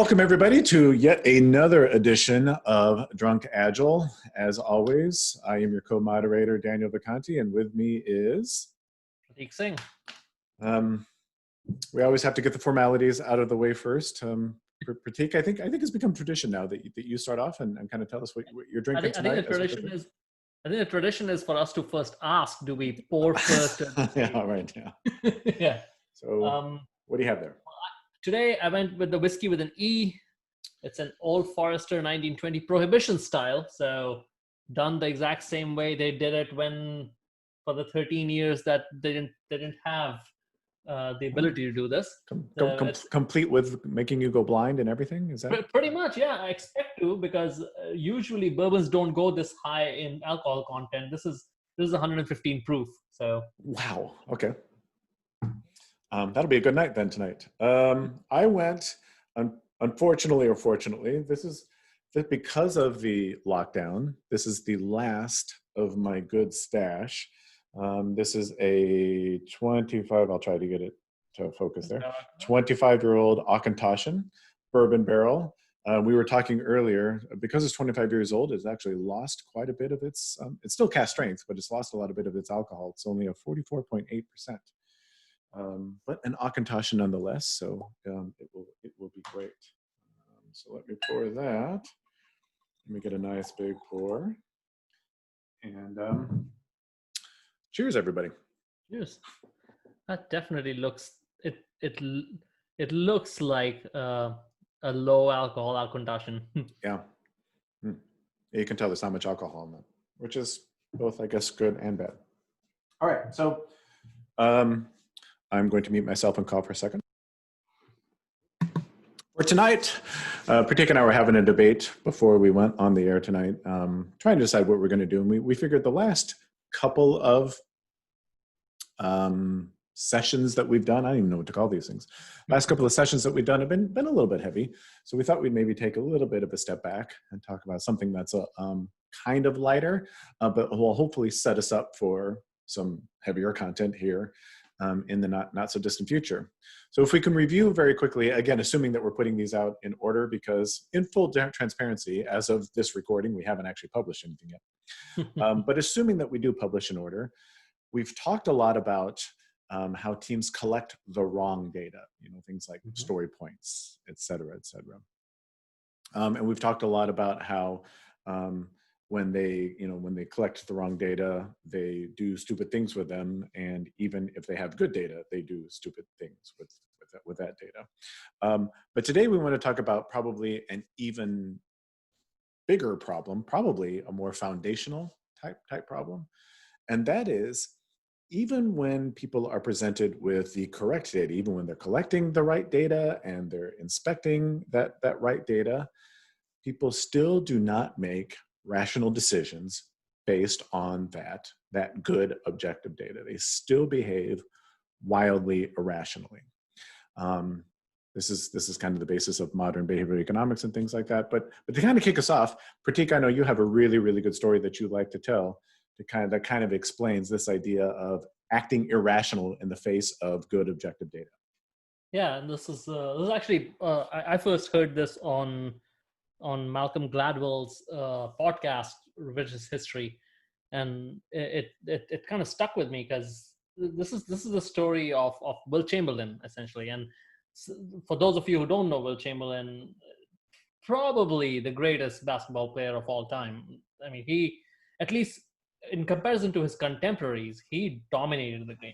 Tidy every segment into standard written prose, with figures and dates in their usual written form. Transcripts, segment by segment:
Welcome, everybody, to yet another edition of Drunk Agile. As always, I am your co-moderator, Daniel Vacanti, and with me is... Prateek Singh. We always have to get the formalities out of the way first. Prateek, I think it's become tradition now that you start off and kind of tell us what you're drinking tonight. I think the tradition is for us to first ask, do we pour first? Yeah, right. Yeah. Yeah. So what do you have there? Today, I went with the whiskey with an E. It's an Old Forester 1920 Prohibition style. So done the exact same way they did it for the 13 years that they didn't have the ability to do this. Complete with making you go blind and everything? Is that pretty much? Yeah, I expect to, because usually bourbons don't go this high in alcohol content. This is 115 proof. So wow. Okay. That'll be a good night then tonight. I went, unfortunately or fortunately, because of the lockdown, this is the last of my good stash. This is a 25, I'll try to get it to focus there, 25-year-old Auchentoshan bourbon barrel. We were talking earlier, because it's 25 years old, it's actually lost quite a bit of its, it's still cast strength, but it's lost a lot of bit of its alcohol. It's only a 44.8%. But an Auchentoshan nonetheless, so it will be great. So let me pour that. Let me get a nice big pour. And cheers, everybody. Cheers. That definitely looks it looks like a low alcohol Auchentoshan. Yeah. You can tell there's not much alcohol in that, which is both, I guess, good and bad. All right, so I'm going to mute myself and call for a second. For tonight, Prateek and I were having a debate before we went on the air tonight, trying to decide what we're going to do. And we figured the last couple of sessions that we've done, I don't even know what to call these things. Last couple of sessions that we've done have been a little bit heavy. So we thought we'd maybe take a little bit of a step back and talk about something that's a kind of lighter, but will hopefully set us up for some heavier content here in the not so distant future. So if we can review very quickly, again, assuming that we're putting these out in order, because in full transparency, as of this recording, we haven't actually published anything yet. But assuming that we do publish in order, we've talked a lot about how teams collect the wrong data, things like story points, et cetera, et cetera. And we've talked a lot about how when they collect the wrong data, they do stupid things with them, and even if they have good data, they do stupid things with that data. But today we want to talk about probably an even bigger problem, probably a more foundational type problem, and that is, even when people are presented with the correct data, even when they're collecting the right data and they're inspecting that right data, people still do not make rational decisions based on that good objective data. They still behave wildly irrationally. This is kind of the basis of modern behavioral economics and things like that. But to kind of kick us off, Prateek, I know you have a really, really good story that you'd like to tell that kind of explains this idea of acting irrational in the face of good objective data. Yeah, and this is actually I first heard this on Malcolm Gladwell's podcast, Revisionist History, and it kind of stuck with me, because this is the story of Wilt Chamberlain, essentially. And for those of you who don't know Wilt Chamberlain, probably the greatest basketball player of all time. I mean, he, at least in comparison to his contemporaries, he dominated the game.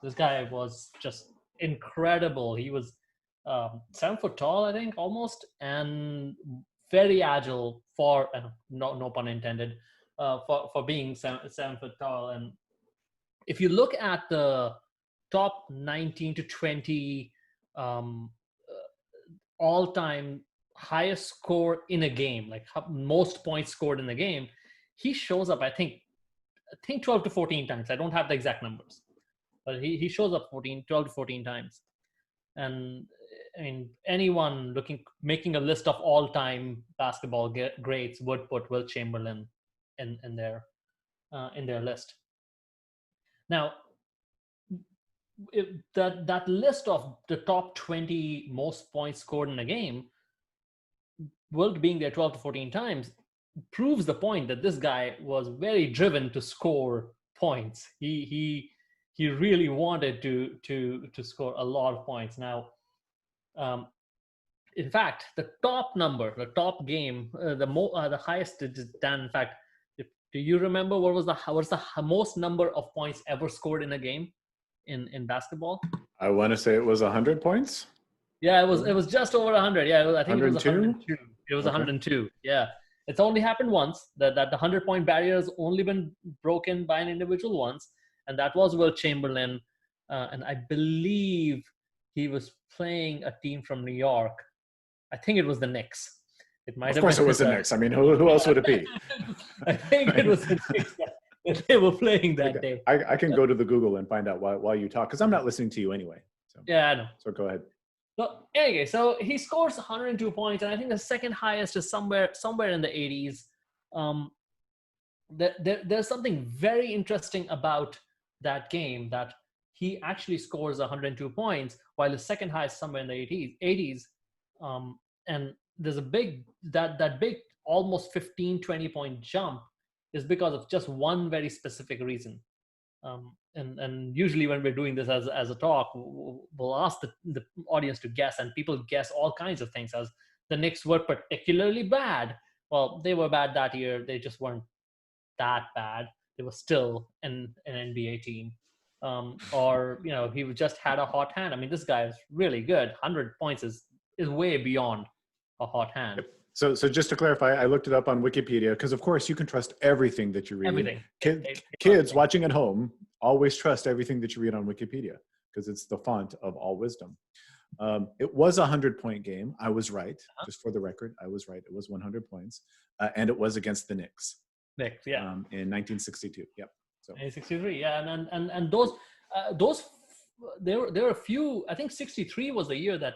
This guy was just incredible. He was 7 foot tall, I think, almost, and very agile for, no pun intended, for being 7 foot tall. And if you look at the top 19 to 20 all-time highest score in a game, like most points scored in the game, he shows up, I think 12 to 14 times. I don't have the exact numbers, but he shows up 12 to 14 times. And I mean, anyone making a list of all-time basketball greats would put Wilt Chamberlain in their list. Now, that list of the top 20 most points scored in a game Wilt being there 12 to 14 times proves the point that this guy was very driven to score points. He really wanted to score a lot of points. Now, in fact, the top game, the highest it is done. In fact, do you remember what was the most number of points ever scored in a game in basketball? I want to say it was 100 points. Yeah, it was just over 100. Yeah, I think it was 102. It was Okay. 102. Yeah, it's only happened once. That the 100-point barrier has only been broken by an individual once, and that was Wilt Chamberlain, and I believe he was playing a team from New York. I think it was the Knicks. It might Of have course, been it was the Knicks. I mean, who else would it be? I think it was the Knicks that they were playing that day. I can go to the Google and find out why you talk, because I'm not listening to you anyway. So Yeah, I know. So go ahead. So anyway, so he scores 102 points, and I think the second highest is somewhere in the 80s. There's something very interesting about that game, that he actually scores 102 points, while the second highest somewhere in the 80s. And there's a big that big almost 15-20 point jump is because of just one very specific reason. And usually when we're doing this as a talk, we'll ask the audience to guess, and people guess all kinds of things, as the Knicks were particularly bad. Well, they were bad that year. They just weren't that bad. They were still an NBA team. Or, he just had a hot hand. I mean, this guy is really good. 100 points is way beyond a hot hand. So just to clarify, I looked it up on Wikipedia, because of course you can trust everything that you read. Everything. Kids watching at home always trust everything that you read on Wikipedia, because it's the font of all wisdom. It was a 100-point game. I was right. Just for the record, I was right. It was 100 points. And it was against the Knicks. Knicks, yeah. In 1962. Yep. So 1963, yeah. And those there were a few. I think 63 was the year that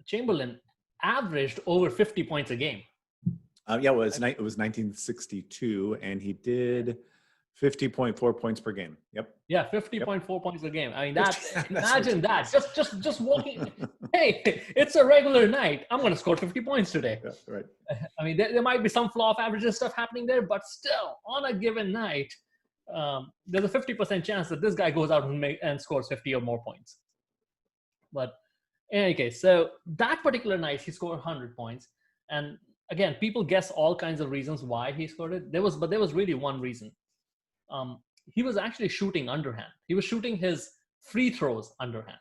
Chamberlain averaged over 50 points a game. Yeah, it was 1962, and he did 50.4 points per game. Yep. Yeah, 50.4 points a game. I mean, imagine that. Just walking. Hey, it's a regular night. I'm going to score 50 points today. Yeah, right. I mean, there might be some flaw of averages stuff happening there, but still, on a given night, there's a 50% chance that this guy goes out and scores 50 or more points. But in any case, so that particular night, he scored 100 points. And again, people guess all kinds of reasons why he scored it. There was really one reason. He was actually shooting underhand. He was shooting his free throws underhand.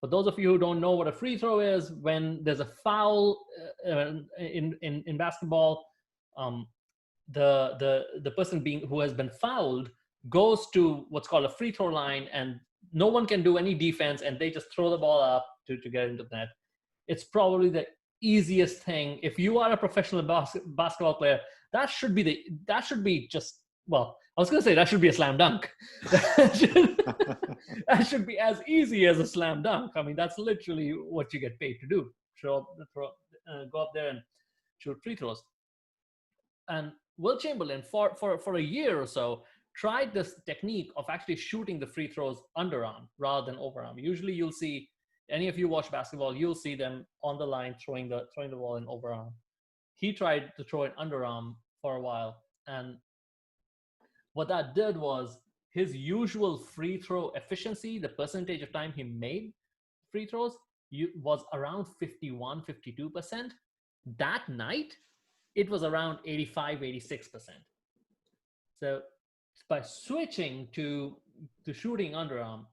For those of you who don't know what a free throw is, when there's a foul in basketball, the person who has been fouled goes to what's called a free throw line, and no one can do any defense, and they just throw the ball up to get into the net. It's probably the easiest thing. If you are a professional basketball player, that should be just, well, I was going to say that should be a slam dunk. That should be as easy as a slam dunk. I mean, that's literally what you get paid to do. Go up there and shoot free throws. And Wilt Chamberlain, for a year or so, tried this technique of actually shooting the free throws underarm rather than overarm. Usually you'll see, any of you watch basketball, you'll see them on the line throwing the ball in overarm. He tried to throw it underarm for a while, and what that did was his usual free throw efficiency, the percentage of time he made free throws, was around 51, 52%. That night, it was around 85, 86%. So by switching to shooting underarm,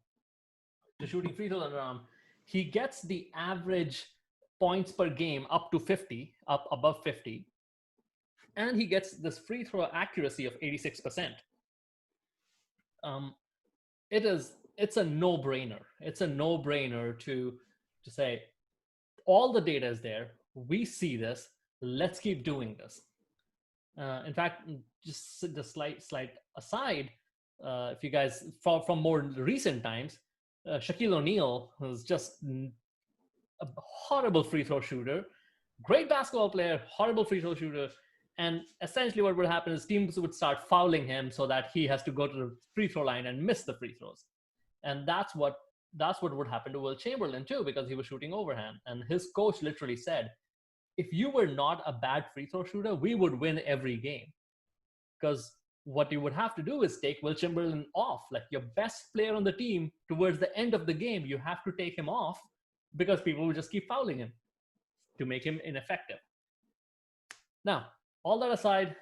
to shooting free throws underarm, he gets the average points per game up to 50, up above 50. And he gets this free throw accuracy of 86%. It's a no-brainer. It's a no-brainer to say, all the data is there. We see this. Let's keep doing this. In fact, just the slight aside, if you guys from more recent times, Shaquille O'Neal was just a horrible free throw shooter, great basketball player, horrible free throw shooter. And essentially what would happen is teams would start fouling him so that he has to go to the free throw line and miss the free throws. And that's what would happen to Wilt Chamberlain too, because he was shooting overhand. And his coach literally said, if you were not a bad free throw shooter, we would win every game. Because what you would have to do is take Wilt Chamberlain off, like your best player on the team. Towards the end of the game, you have to take him off because people will just keep fouling him to make him ineffective. Now, all that aside,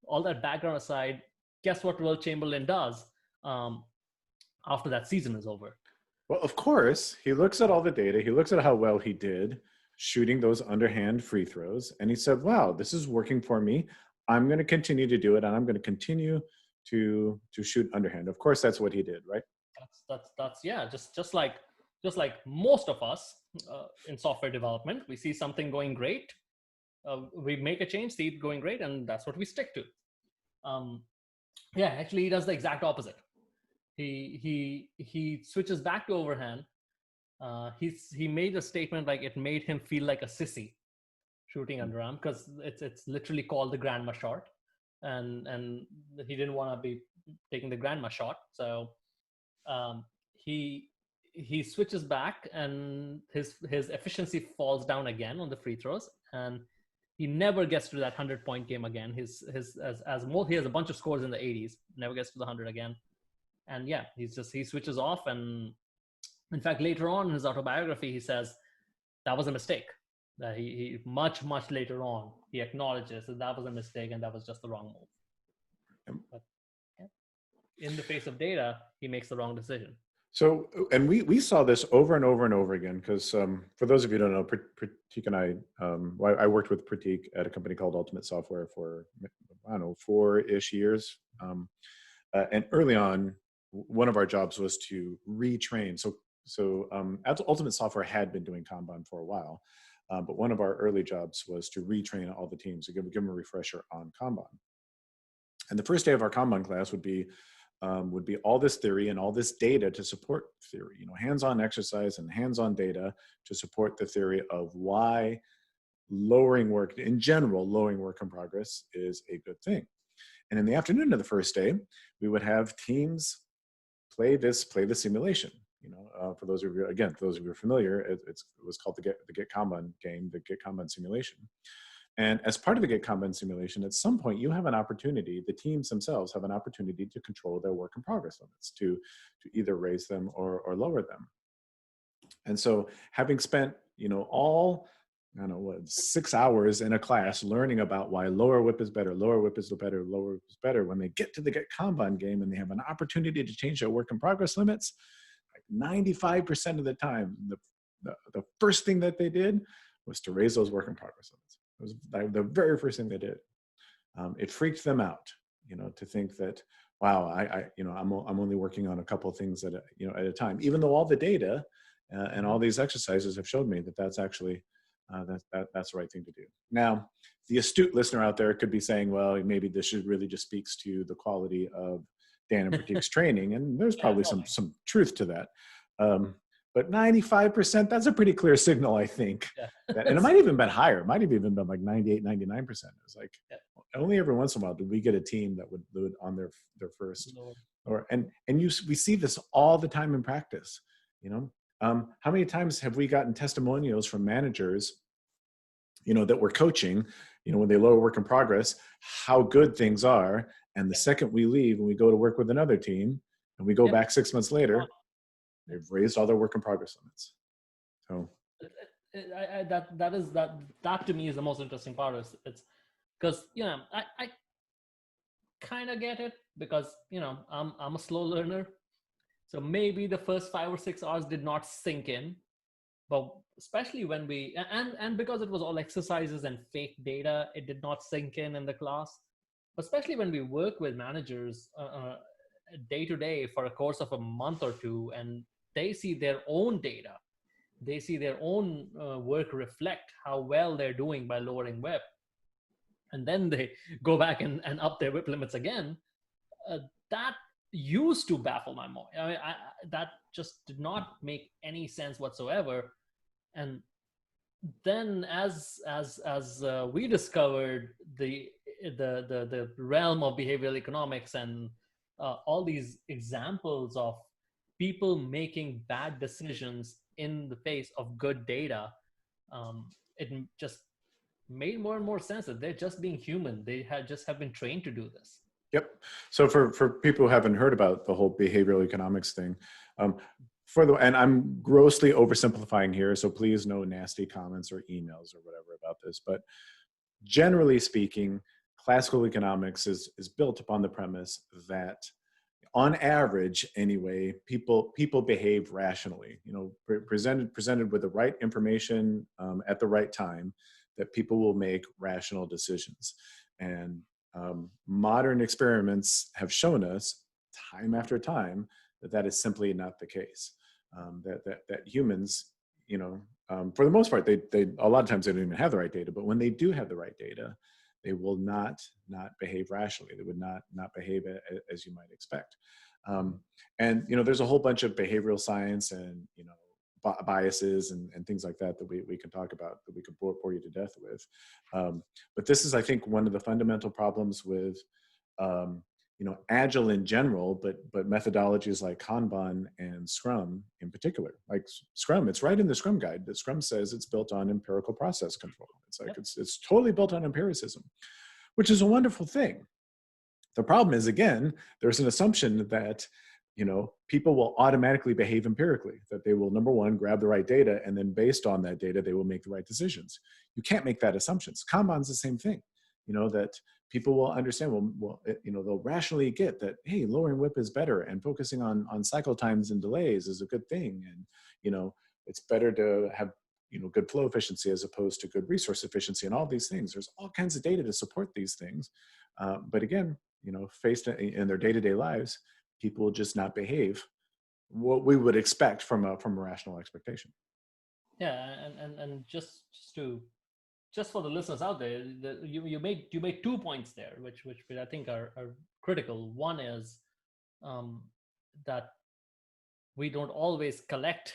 all that background aside, guess what Wilt Chamberlain does after that season is over? Well, of course, he looks at all the data. He looks at how well he did shooting those underhand free throws. And he said, wow, this is working for me. I'm going to continue to do it. And I'm going to continue to shoot underhand. Of course, that's what he did, right? That's yeah, just like most of us in software development, we see something going great. We make a change, see it going great, and that's what we stick to. Yeah, actually, he does the exact opposite. He switches back to overhand. He made a statement like it made him feel like a sissy shooting underarm, because it's literally called the grandma shot, and he didn't want to be taking the grandma shot, so he switches back, and his efficiency falls down again on the free throws, and he never gets to that 100-point game again. He has a bunch of scores in the 80s, never gets to the 100 again. And yeah, he switches off. And in fact, later on in his autobiography, he says that was a mistake. That he much later on, he acknowledges that was a mistake and that was just the wrong move. But yeah, in the face of data, he makes the wrong decision. So, and we saw this over and over and over again, because for those of you who don't know, Prateek and I worked with Prateek at a company called Ultimate Software for, I don't know, 4-ish years. And early on, one of our jobs was to retrain. So Ultimate Software had been doing Kanban for a while, but one of our early jobs was to retrain all the teams, to give them a refresher on Kanban. And the first day of our Kanban class would be all this theory and all this data to support theory, hands-on exercise and hands-on data to support the theory of why lowering work in progress is a good thing. And in the afternoon of the first day, we would have teams play the simulation. For those of you who are familiar, it was called the Get Kanban game, the Get Kanban simulation. And as part of the Get Kanban simulation, at some point you have an opportunity, the teams themselves have an opportunity to control their work in progress limits, to either raise them or lower them. And so having spent, all, 6 hours in a class learning about why lower whip is better, when they get to the Get Kanban game and they have an opportunity to change their work in progress limits, like 95% of the time, the first thing that they did was to raise those work in progress limits. It was the very first thing they did. It freaked them out, to think that, wow, I'm only working on a couple of things at a time, even though all the data and all these exercises have showed me that that's actually that's the right thing to do. Now, the astute listener out there could be saying, well, maybe this really just speaks to the quality of Dan and Prateek's training, and there's probably some truth to that. But 95%, that's a pretty clear signal, I think. Yeah. And it might have even been higher. It might have even been like 98, 99%. It was like, only every once in a while did we get a team that would do it on their first. We see this all the time in practice. How many times have we gotten testimonials from managers, that we're coaching, when they lower work in progress, how good things are. And the second we leave and we go to work with another team and we go back 6 months later, they've raised all their work in progress limits. So that to me is the most interesting part. It's because I kind of get it, because I'm a slow learner, so maybe the first 5 or 6 hours did not sink in, but especially when we and because it was all exercises and fake data, it did not sink in the class. But especially when we work with managers day to day for a course of a month or two, and they see their own data, they see their own work reflect how well they're doing by lowering whip, and then they go back and up their whip limits again. That used to baffle my mind. I mean, that just did not make any sense whatsoever. And then as we discovered the realm of behavioral economics and all these examples of people making bad decisions in the face of good data, it just made more and more sense that they're just being human. They have been trained to do this. Yep. So for people who haven't heard about the whole behavioral economics thing, um, and I'm grossly oversimplifying here, so please no nasty comments or emails or whatever about this, but generally speaking, classical economics is built upon the premise that on average anyway, people behave rationally, presented with the right information at the right time, that people will make rational decisions. And modern experiments have shown us time after time that is simply not the case. That humans, for the most part, they a lot of times they don't even have the right data, but when they do have the right data, they will not behave rationally. They would not behave as you might expect. And there's a whole bunch of behavioral science and biases and things like that we can talk about, that we could bore you to death with. But this is, I think, one of the fundamental problems with Agile in general, but methodologies like Kanban and Scrum in particular. Like Scrum, it's right in the Scrum guide that Scrum says it's built on empirical process control. It's like, it's totally built on empiricism, which is a wonderful thing. The problem is, again, there's an assumption that people will automatically behave empirically, that they will, number one, grab the right data, and then based on that data, they will make the right decisions. You can't make that assumption. Kanban's the same thing, that people will understand, they'll rationally get that, hey, lowering WIP is better, and focusing on cycle times and delays is a good thing. And, it's better to have, good flow efficiency as opposed to good resource efficiency, and all these things. There's all kinds of data to support these things. But again, faced in their day-to-day lives, people will just not behave what we would expect from a rational expectation. Yeah, and just for the listeners out there, you made 2 points there, which I think are critical. One is that we don't always collect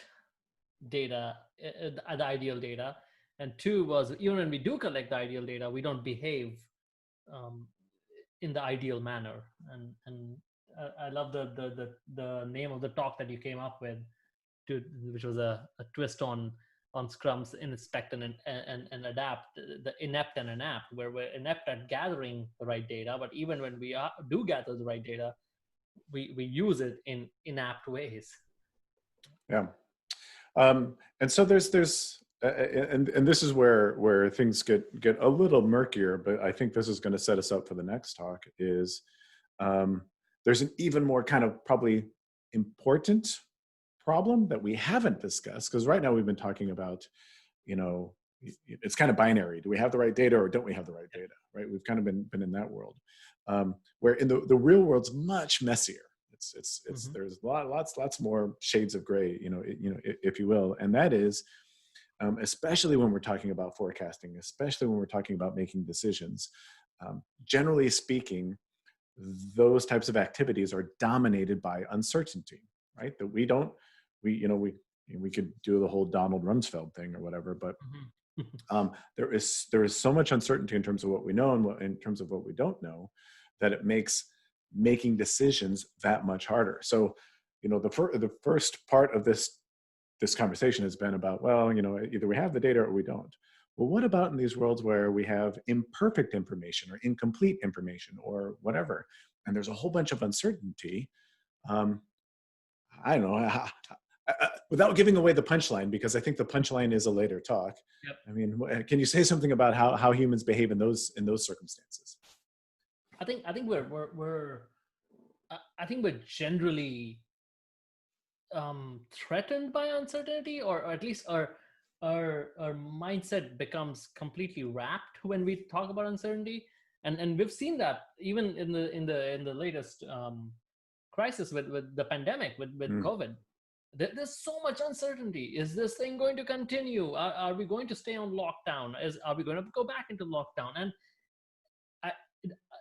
data, the ideal data, and two was, even when we do collect the ideal data, we don't behave in the ideal manner. And I love the name of the talk that you came up with, which was a twist on Scrum's inspect and adapt, the inept and inapt, where we're inept at gathering the right data, but even when we do gather the right data, we use it in inapt ways. Yeah. And so there's and this is where things get a little murkier, but I think this is going to set us up for the next talk. Is there's an even more kind of probably important problem that we haven't discussed, because right now we've been talking about, it's kind of binary. Do we have the right data or don't we have the right data, right? We've kind of been in that world, where in the real world's much messier. It's Mm-hmm. There's lots more shades of gray, if you will. And that is, especially when we're talking about forecasting, especially when we're talking about making decisions, generally speaking, those types of activities are dominated by uncertainty, right? That we could do the whole Donald Rumsfeld thing or whatever, but there is so much uncertainty in terms of what we know and in terms of what we don't know, that it makes making decisions that much harder. So, the first part of this conversation has been about, well, either we have the data or we don't. Well, what about in these worlds where we have imperfect information or incomplete information or whatever, and there's a whole bunch of uncertainty? I don't know, without giving away the punchline, because I think the punchline is a later talk. Yep. I mean, can you say something about how humans behave in those circumstances? I think we're generally threatened by uncertainty, or at least our mindset becomes completely wrapped when we talk about uncertainty, and we've seen that even in the latest crisis with the pandemic, with COVID. There's so much uncertainty. Is this thing going to continue? Are we going to stay on lockdown? Are we going to go back into lockdown? And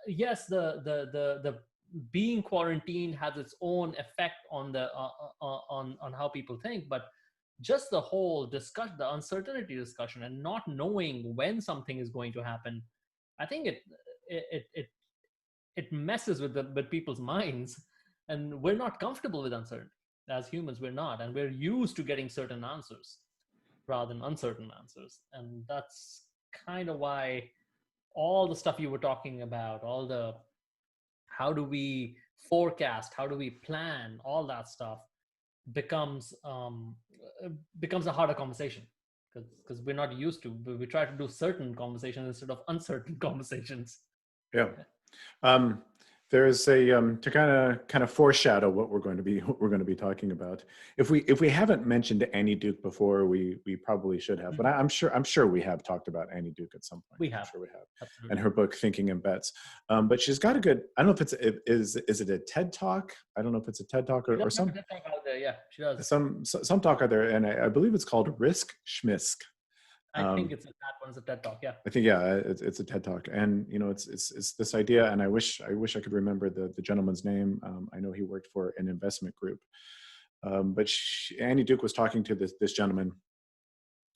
yes, the being quarantined has its own effect on the on how people think, but just the whole discussion, the uncertainty discussion, and not knowing when something is going to happen, I think it messes with people's minds, and we're not comfortable with uncertainty. As humans, we're not, and we're used to getting certain answers rather than uncertain answers, and that's kind of why all the stuff you were talking about, all the how do we forecast, how do we plan, all that stuff becomes becomes a harder conversation because we're not used to. We try to do certain conversations instead of uncertain conversations. Yeah. There's a to kind of foreshadow what we're going to be talking about. If we haven't mentioned Annie Duke before, we probably should have. But I'm sure we have talked about Annie Duke at some point. We have. I'm sure we have. Absolutely. And her book Thinking in Bets. But she's got a good. I don't know if is it a TED Talk? I don't know if it's a TED Talk or some. TED Talk out there. Yeah, she does. Some talk out there, and I believe it's called Risk Schmisk. I think it's that one's a TED Talk. Yeah. I think it's a TED Talk, and it's this idea, and I wish I could remember the gentleman's name. I know he worked for an investment group, but Annie Duke was talking to this gentleman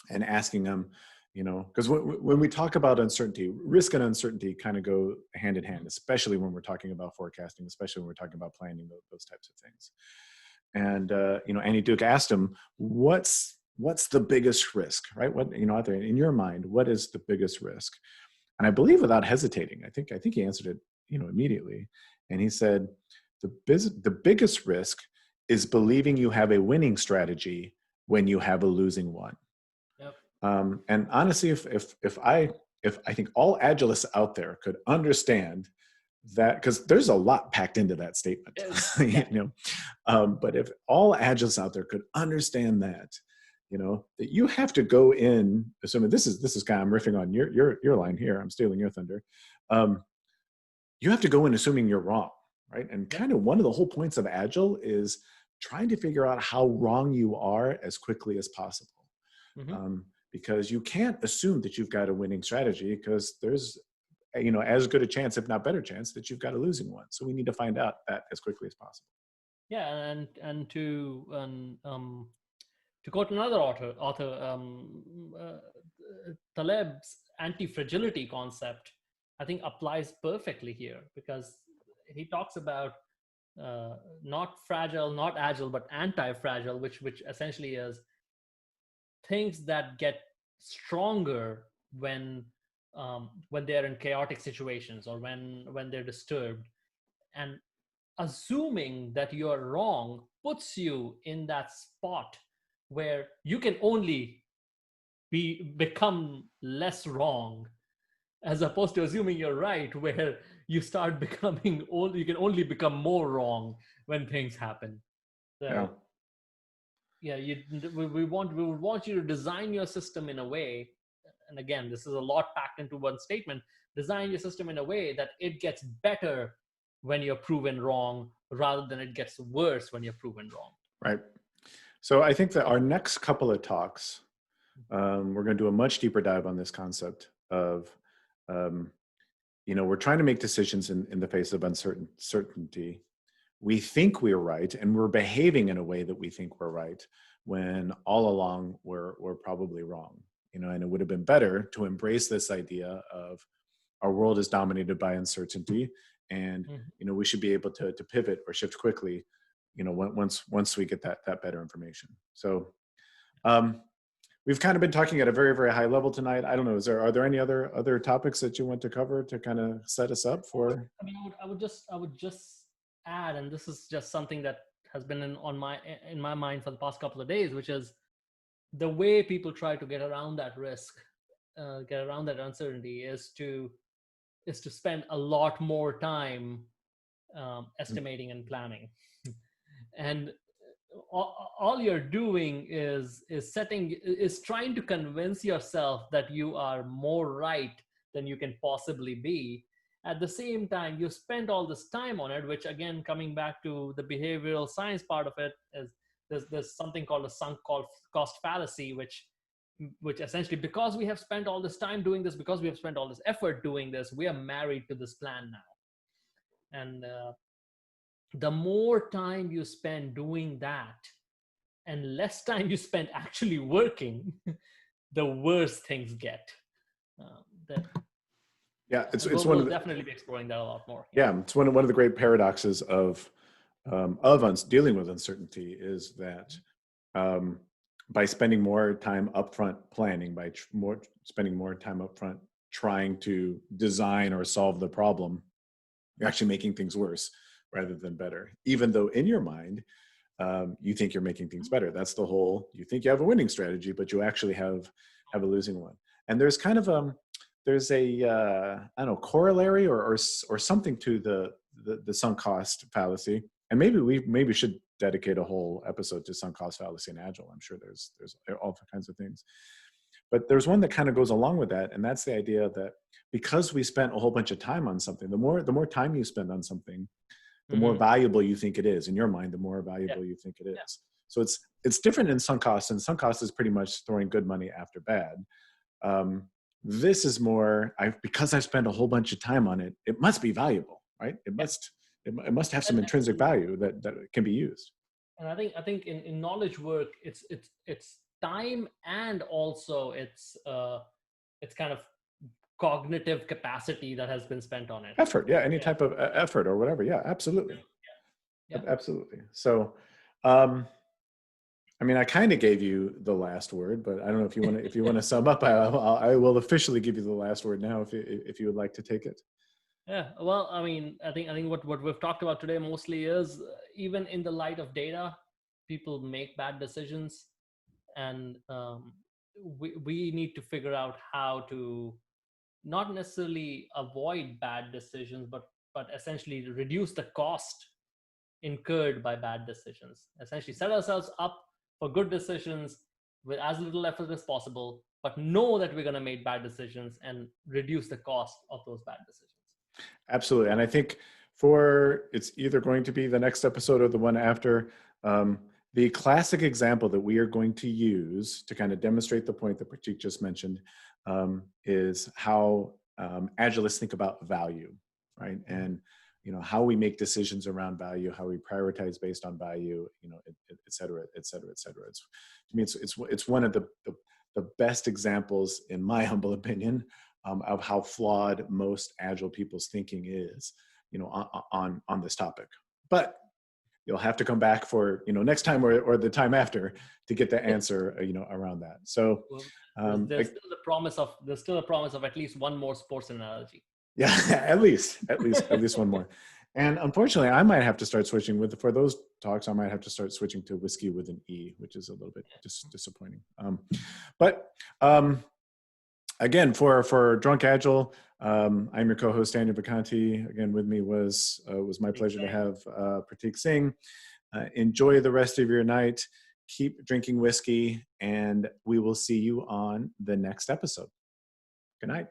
and asking him, because when we talk about uncertainty, risk and uncertainty kind of go hand in hand, especially when we're talking about forecasting, especially when we're talking about planning those types of things. And Annie Duke asked him, what's the biggest risk, right? What, out there in your mind, what is the biggest risk? And I believe without hesitating, I think he answered it, immediately. And he said, the biggest risk is believing you have a winning strategy when you have a losing one. Yep. And honestly, if I think all Agilists out there could understand that, because there's a lot packed into that statement, but if all Agilists out there could understand that, that you have to go in, assuming this is kind of, I'm riffing on your line here, I'm stealing your thunder. You have to go in assuming you're wrong, right? And kind of one of the whole points of Agile is trying to figure out how wrong you are as quickly as possible. Mm-hmm. Because you can't assume that you've got a winning strategy, because there's, as good a chance, if not better chance, that you've got a losing one. So we need to find out that as quickly as possible. Yeah, and to quote another author, Taleb's anti-fragility concept, I think applies perfectly here, because he talks about not fragile, not agile, but anti-fragile, which essentially is things that get stronger when they're in chaotic situations or when they're disturbed. And assuming that you're wrong puts you in that spot where you can only become less wrong, as opposed to assuming you're right, where you start becoming old. You can only become more wrong when things happen. So, we would want you to design your system in a way, and again, this is a lot packed into one statement, design your system in a way that it gets better when you're proven wrong, rather than it gets worse when you're proven wrong. Right. So I think that our next couple of talks, we're going to do a much deeper dive on this concept of, we're trying to make decisions in the face of uncertainty. We think we're right, and we're behaving in a way that we think we're right, when all along we're probably wrong. And it would have been better to embrace this idea of our world is dominated by uncertainty, and we should be able to pivot or shift quickly, once we get that better information. So we've kind of been talking at a very, very high level tonight. I don't know, are there any other topics that you want to cover to kind of set us up for? I mean, I would just add, and this is just something that has been in my mind for the past couple of days, which is the way people try to get around that risk, get around that uncertainty, is to spend a lot more time estimating and planning. And all you're doing is trying to convince yourself that you are more right than you can possibly be. At the same time, you spend all this time on it, which, again, coming back to the behavioral science part of it, is there's something called a sunk cost fallacy, which essentially, because we have spent all this time doing this, because we have spent all this effort doing this, we are married to this plan now. And the more time you spend doing that and less time you spend actually working, the worse things get. We'll definitely be exploring that a lot more. Yeah, it's one of the great paradoxes of dealing with uncertainty, is that by spending more time upfront planning, by spending more time upfront trying to design or solve the problem, you're actually making things worse rather than better. Even though in your mind, you think you're making things better. That's the whole, you think you have a winning strategy, but you actually have a losing one. And there's kind of there's a, I don't know, corollary or something to the sunk cost fallacy. And maybe we should dedicate a whole episode to sunk cost fallacy in Agile. I'm sure there's all kinds of things. But there's one that kind of goes along with that. And that's the idea that because we spent a whole bunch of time on something, the more time you spend on something, the more valuable you think it is. In your mind, the more valuable you think it is. Yeah. So it's different in sunk costs, and sunk costs is pretty much throwing good money after bad. This is more, because I've spent a whole bunch of time on it, it must be valuable, right? It must have some intrinsic value that can be used. And I think in knowledge work, it's time, and also it's kind of cognitive capacity that has been spent on it. Effort, yeah, any type of effort or whatever, yeah, absolutely. Yeah. Absolutely. So, I mean, I kind of gave you the last word, but I don't know if you want to sum up. I will officially give you the last word now, if you would like to take it. Yeah. Well, I mean, I think what we've talked about today mostly is, even in the light of data, people make bad decisions, and we need to figure out how to not necessarily avoid bad decisions, but essentially reduce the cost incurred by bad decisions. Essentially set ourselves up for good decisions with as little effort as possible, but know that we're going to make bad decisions and reduce the cost of those bad decisions. Absolutely. And I think it's either going to be the next episode or the one after, the classic example that we are going to use to kind of demonstrate the point that Prateek just mentioned, is how Agilists think about value, right? And how we make decisions around value, how we prioritize based on value, et cetera, et cetera, et cetera. To me, it's one of the best examples, in my humble opinion, of how flawed most Agile people's thinking is, on this topic. But you'll have to come back for next time or the time after to get the answer around that. So there's still a promise of at least one more sports analogy. Yeah, at least one more. And unfortunately, I might have to start switching for those talks. I might have to start switching to whiskey with an E, which is a little bit disappointing. But again, for Drunk Agile, I'm your co-host Daniel Vacanti. Again, with me was my pleasure to have Prateek Singh. Enjoy the rest of your night. Keep drinking whiskey, and we will see you on the next episode. Good night.